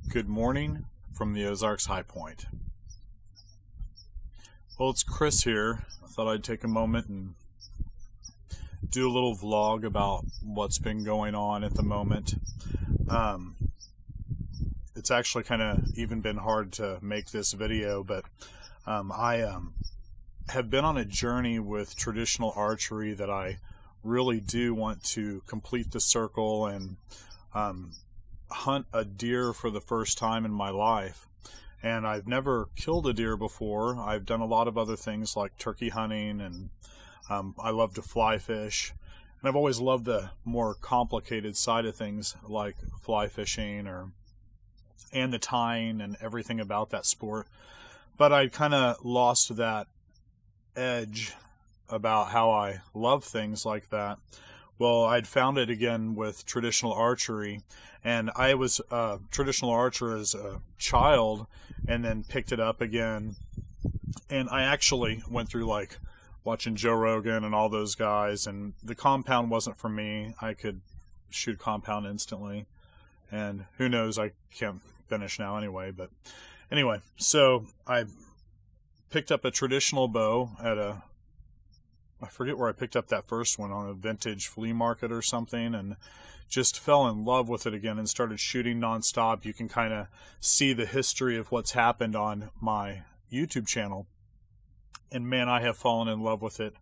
Good morning from the Ozarks High Point. Well, it's Chris here. I thought I'd take a moment and do a little vlog about what's been going on at the moment. It's actually kind of even been hard to make this video, but I have been on a journey with traditional archery that I really do want to complete the circle and hunt a deer for the first time in my life. And I've never killed a deer before. I've done a lot of other things like turkey hunting, and I love to fly fish. And I've always loved the more complicated side of things like fly fishing and the tying and everything about that sport. But I kind of lost that edge about how I love things like that. Well, I'd found it again with traditional archery, and I was a traditional archer as a child and then picked it up again. And I actually went through like watching Joe Rogan and all those guys, and the compound wasn't for me. I could shoot compound instantly, and who knows, I can't finish now anyway. But anyway, so I picked up a traditional bow at I forget where I picked up that first one, on a vintage flea market or something, and just fell in love with it again and started shooting nonstop. You can kind of see the history of what's happened on my YouTube channel. And man, I have fallen in love with it.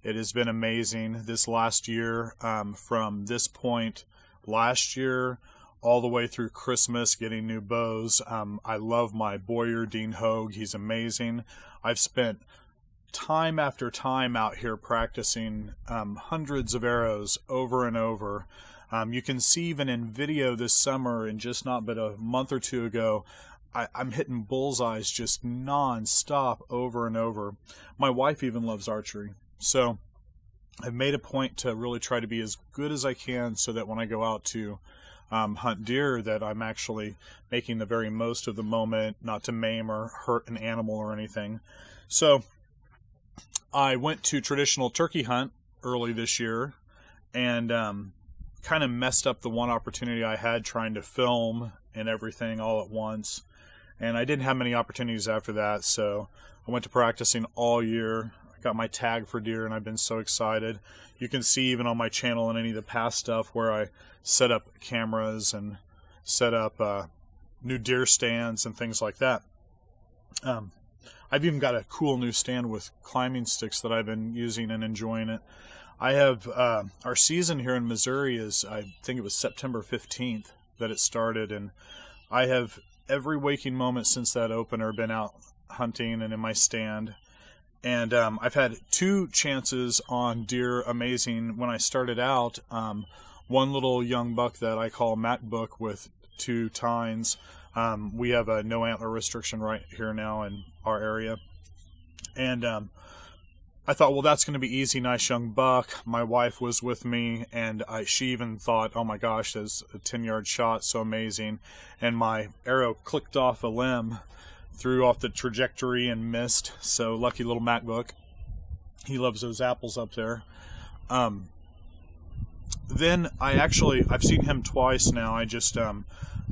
It has been amazing this last year, from this point last year all the way through Christmas, getting new bows. I love my Boyer Dean Hogue. He's amazing. I've spent time after time out here practicing hundreds of arrows over and over. You can see even in video this summer, and just not but a month or two ago, I'm hitting bullseyes just non-stop over and over. My wife even loves archery, so I've made a point to really try to be as good as I can so that when I go out to hunt deer, that I'm actually making the very most of the moment, not to maim or hurt an animal or anything. So I went to traditional turkey hunt early this year, and kind of messed up the one opportunity I had trying to film and everything all at once. And I didn't have many opportunities after that, so I went to practicing all year. I got my tag for deer, and I've been so excited. You can see even on my channel and any of the past stuff where I set up cameras and set up new deer stands and things like that. I've even got a cool new stand with climbing sticks that I've been using and enjoying it. I have our season here in Missouri is, I think it was September 15th that it started, and I have every waking moment since that opener been out hunting and in my stand. And I've had two chances on deer amazing when I started out. One little young buck that I call MacBook with two tines. We have a no antler restriction right here now in our area, and I thought, well, that's going to be easy, nice young buck. My wife was with me, and she even thought, oh my gosh, that's a 10-yard shot, so amazing. And my arrow clicked off a limb, threw off the trajectory and missed. So lucky little MacBook. He loves those apples up there. Then I've seen him twice now. I just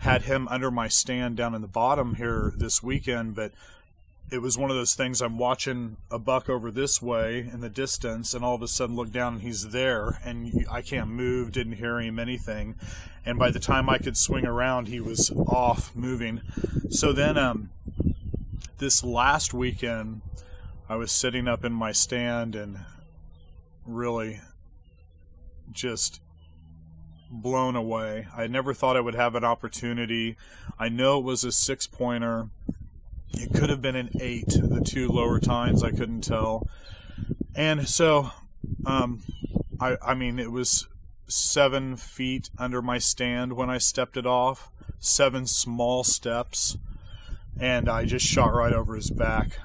had him under my stand down in the bottom here this weekend, but it was one of those things, I'm watching a buck over this way in the distance, and all of a sudden look down and he's there, and I can't move, didn't hear him, anything. And by the time I could swing around, he was off moving. So then this last weekend, I was sitting up in my stand and really just blown away. I never thought I would have an opportunity. I know it was a 6-pointer. It could have been an 8, the two lower tines, I couldn't tell. And so, I mean, it was 7 feet under my stand when I stepped it off, 7 small steps, and I just shot right over his back.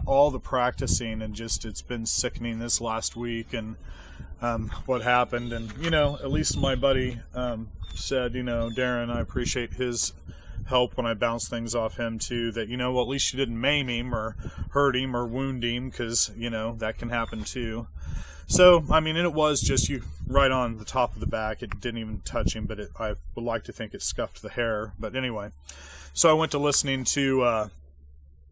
All the practicing, and just, it's been sickening this last week, and what happened. And, at least my buddy said, Darren, I appreciate his help when I bounce things off him too, that, well, at least you didn't maim him or hurt him or wound him, because, that can happen too. So, and it was just right on the top of the back. It didn't even touch him, but I would like to think it scuffed the hair. But anyway, so I went to listening to,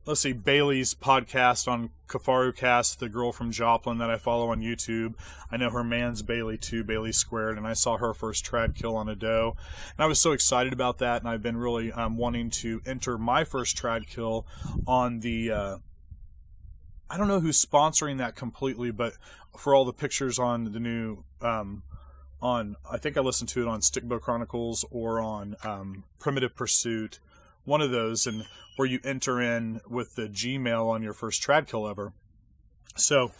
Bailey's podcast on KafaruCast, the girl from Joplin that I follow on YouTube. I know her man's Bailey too, Bailey Squared, and I saw her first trad kill on a doe. And I was so excited about that, and I've been really wanting to enter my first trad kill on the... I don't know who's sponsoring that completely, but for all the pictures on the new, I think I listened to it on Stickbow Chronicles or on Primitive Pursuit, one of those, and where you enter in with the Gmail on your first trad kill ever. So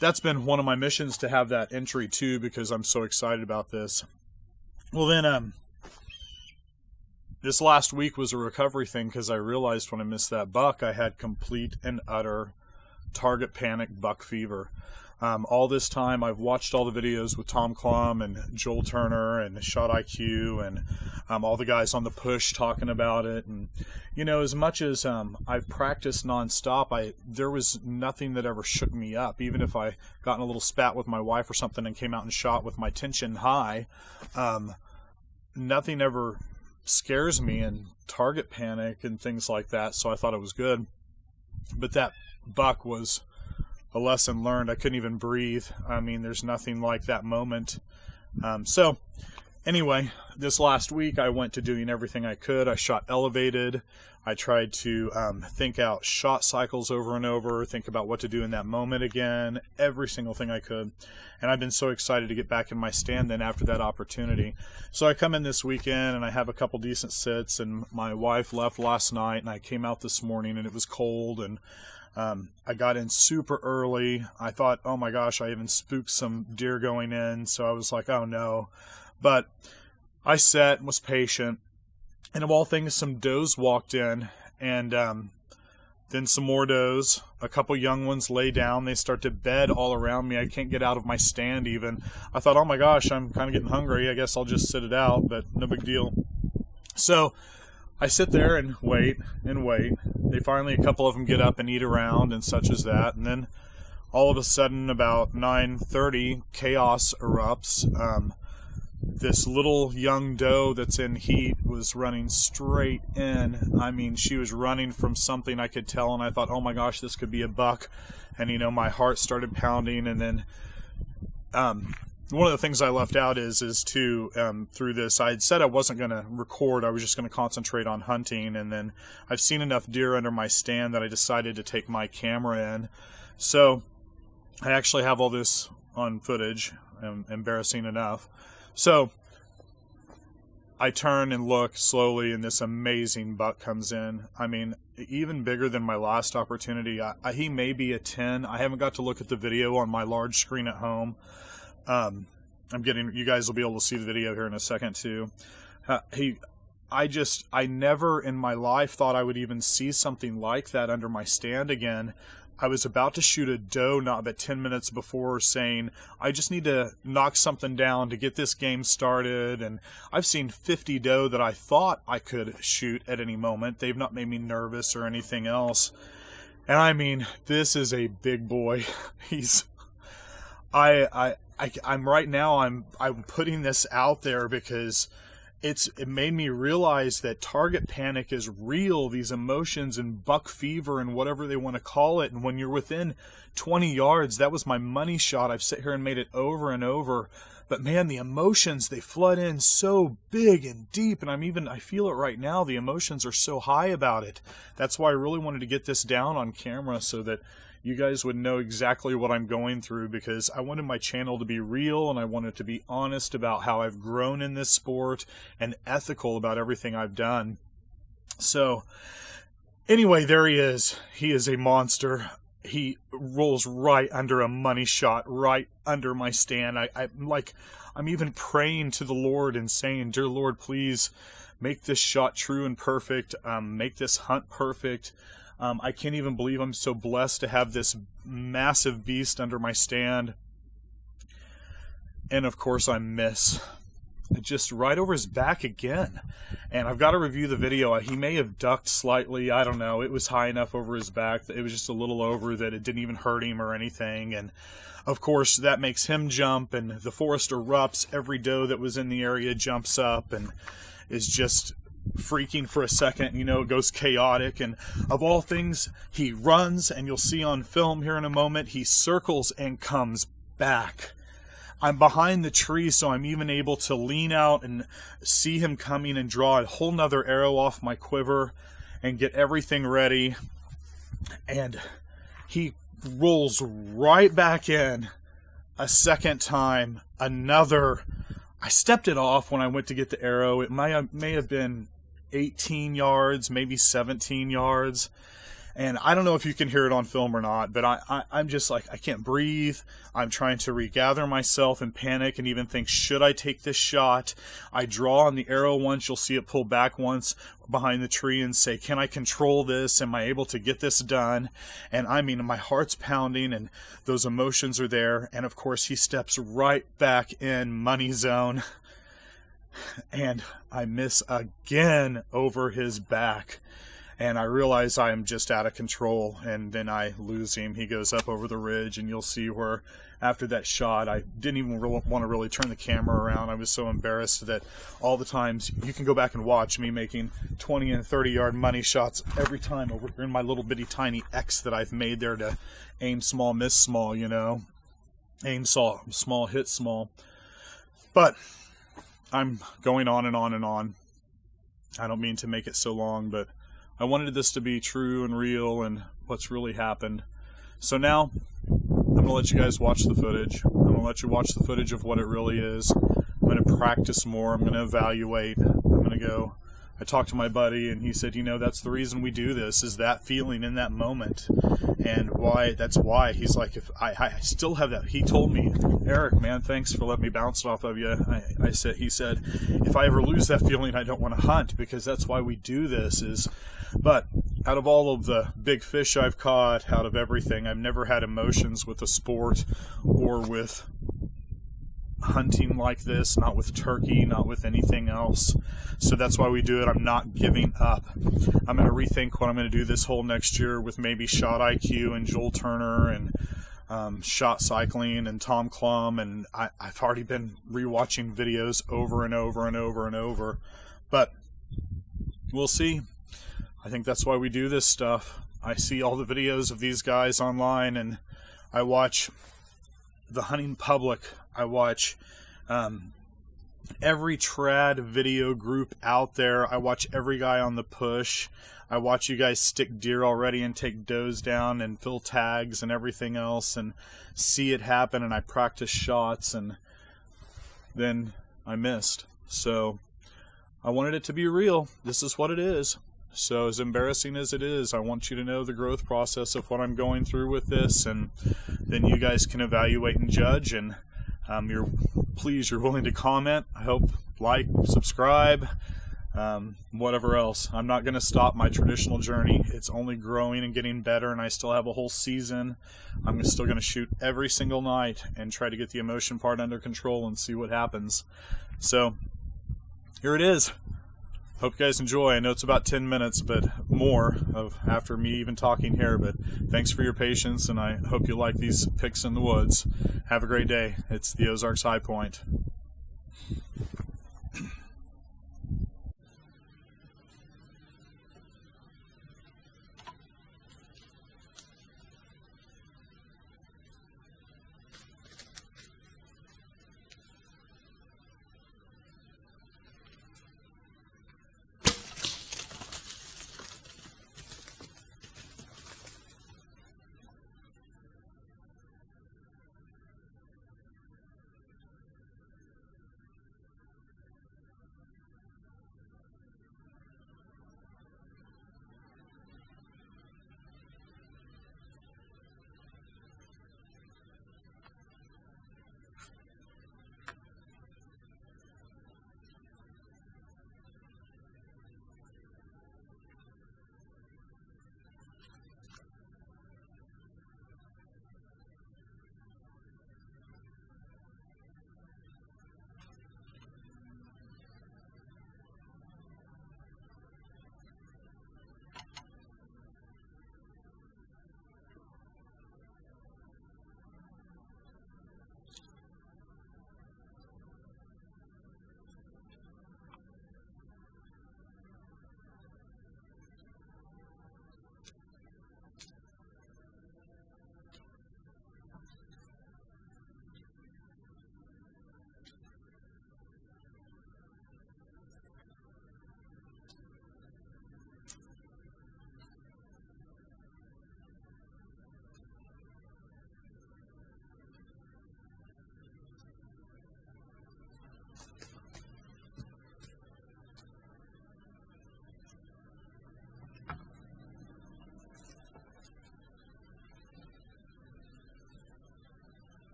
that's been one of my missions, to have that entry too, because I'm so excited about this. Well then, this last week was a recovery thing, because I realized when I missed that buck, I had complete and utter target panic buck fever. All this time, I've watched all the videos with Tom Klum and Joel Turner and Shot IQ and all the guys on the push talking about it. And, as much as I've practiced nonstop, there was nothing that ever shook me up. Even if I got in a little spat with my wife or something and came out and shot with my tension high, nothing ever scares me in target panic and things like that. So I thought it was good. But that buck was a lesson learned. I couldn't even breathe. There's nothing like that moment. So anyway, this last week I went to doing everything I could. I shot elevated. I tried to think out shot cycles over and over, think about what to do in that moment again, every single thing I could. And I've been so excited to get back in my stand then after that opportunity. So I come in this weekend and I have a couple decent sits, and my wife left last night and I came out this morning and it was cold, and I got in super early. I thought, oh my gosh, I even spooked some deer going in. So I was like, oh no. But I sat and was patient. And of all things, some does walked in, and then some more does. A couple young ones lay down. They start to bed all around me. I can't get out of my stand even. I thought, oh my gosh, I'm kind of getting hungry. I guess I'll just sit it out, but no big deal. So I sit there and wait and wait. They finally, a couple of them get up and eat around and such as that. And then all of a sudden, about 9:30, chaos erupts. This little young doe that's in heat was running straight in. She was running from something I could tell, and I thought, oh my gosh, this could be a buck. And, my heart started pounding. And then one of the things I left out is to, through this, I had said I wasn't going to record. I was just going to concentrate on hunting. And then I've seen enough deer under my stand that I decided to take my camera in. So I actually have all this on footage, embarrassing enough. So I turn and look slowly, and this amazing buck comes in. Even bigger than my last opportunity. He may be a 10. I haven't got to look at the video on my large screen at home. You guys will be able to see the video here in a second too. I never in my life thought I would even see something like that under my stand again. I was about to shoot a doe not but 10 minutes before, saying, I just need to knock something down to get this game started. And I've seen 50 doe that I thought I could shoot at any moment. They've not made me nervous or anything else. And this is a big boy. I'm right now, I'm putting this out there because it made me realize that target panic is real, these emotions and buck fever and whatever they want to call it. And when you're within 20 yards, that was my money shot. I've sat here and made it over and over. But man, the emotions, they flood in so big and deep. And I feel it right now. The emotions are so high about it. That's why I really wanted to get this down on camera, so that you guys would know exactly what I'm going through, because I wanted my channel to be real, and I wanted to be honest about how I've grown in this sport and ethical about everything I've done. So anyway, there he is. He is a monster. He rolls right under a money shot, right under my stand. I'm even praying to the Lord and saying, dear Lord, please make this shot true and perfect. Make this hunt perfect. I can't even believe I'm so blessed to have this massive beast under my stand. And of course I miss. just right over his back again. And I've got to review the video. He may have ducked slightly. I don't know. It was high enough over his back that it was just a little over that it didn't even hurt him or anything. And of course, that makes him jump, and the forest erupts. Every doe that was in the area jumps up and is just freaking for a second. You know, it goes chaotic. And of all things, he runs, and you'll see on film here in a moment, he circles and comes back. I'm behind the tree, so I'm even able to lean out and see him coming and draw a whole nother arrow off my quiver and get everything ready. And he rolls right back in a second time. I stepped it off when I went to get the arrow. It may have been 18 yards, maybe 17 yards. And I don't know if you can hear it on film or not, but I'm just like, I can't breathe. I'm trying to regather myself and panic and even think, should I take this shot? I draw on the arrow once. You'll see it pull back once behind the tree and say, can I control this? Am I able to get this done? And I mean, my heart's pounding and those emotions are there. And of course, he steps right back in money zone. And I miss again over his back. And I realize I am just out of control, and then I lose him. He goes up over the ridge, and you'll see where after that shot, I didn't even want to really turn the camera around. I was so embarrassed that all the times, you can go back and watch me making 20 and 30 yard money shots every time over in my little bitty tiny X that I've made there to aim small, miss small, you know. Aim small, hit small. But I'm going on and on and on. I don't mean to make it so long, but I wanted this to be true and real and what's really happened. So now, I'm going to let you guys watch the footage. I'm going to let you watch the footage of what it really is. I'm going to practice more. I'm going to evaluate. I'm going to go. I talked to my buddy, and he said, you know, that's the reason we do this, is that feeling in that moment. And that's why. He's like, if I still have that. He told me, Eric, man, thanks for letting me bounce it off of you. He said, if I ever lose that feeling, I don't want to hunt, because that's why we do this. But out of all of the big fish I've caught, out of everything, I've never had emotions with a sport or with hunting like this, not with turkey, not with anything else. So that's why we do it. I'm not giving up. I'm going to rethink what I'm going to do this whole next year with maybe Shot IQ and Joel Turner and Shot Cycling and Tom Klum. And I've already been rewatching videos over and over and over and over. But we'll see. I think that's why we do this stuff. I see all the videos of these guys online, and I watch the hunting public. I watch every trad video group out there. I watch every guy on the push. I watch you guys stick deer already and take does down and fill tags and everything else and see it happen, and I practice shots, and then I missed. So I wanted it to be real. This is what it is. So as embarrassing as it is, I want you to know the growth process of what I'm going through with this, and then you guys can evaluate and judge. And you're willing to comment. I hope, like, subscribe, whatever else. I'm not going to stop my traditional journey. It's only growing and getting better, and I still have a whole season. I'm still going to shoot every single night and try to get the emotion part under control and see what happens. So here it is. Hope you guys enjoy. I know it's about 10 minutes, but more of after me even talking here. But thanks for your patience, and I hope you like these pics in the woods. Have a great day. It's the Ozarks High Point.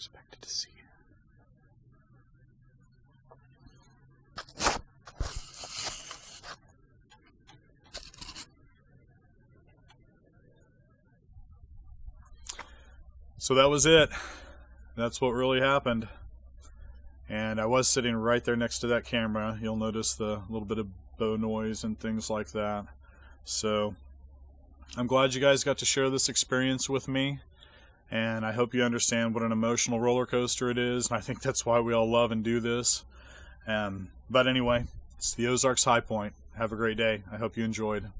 expected to see. So that was it. That's what really happened. And I was sitting right there next to that camera. You'll notice the little bit of bow noise and things like that. So I'm glad you guys got to share this experience with me. And I hope you understand what an emotional roller coaster it is. And I think that's why we all love and do this. But anyway, it's the Ozarks High Point. Have a great day. I hope you enjoyed.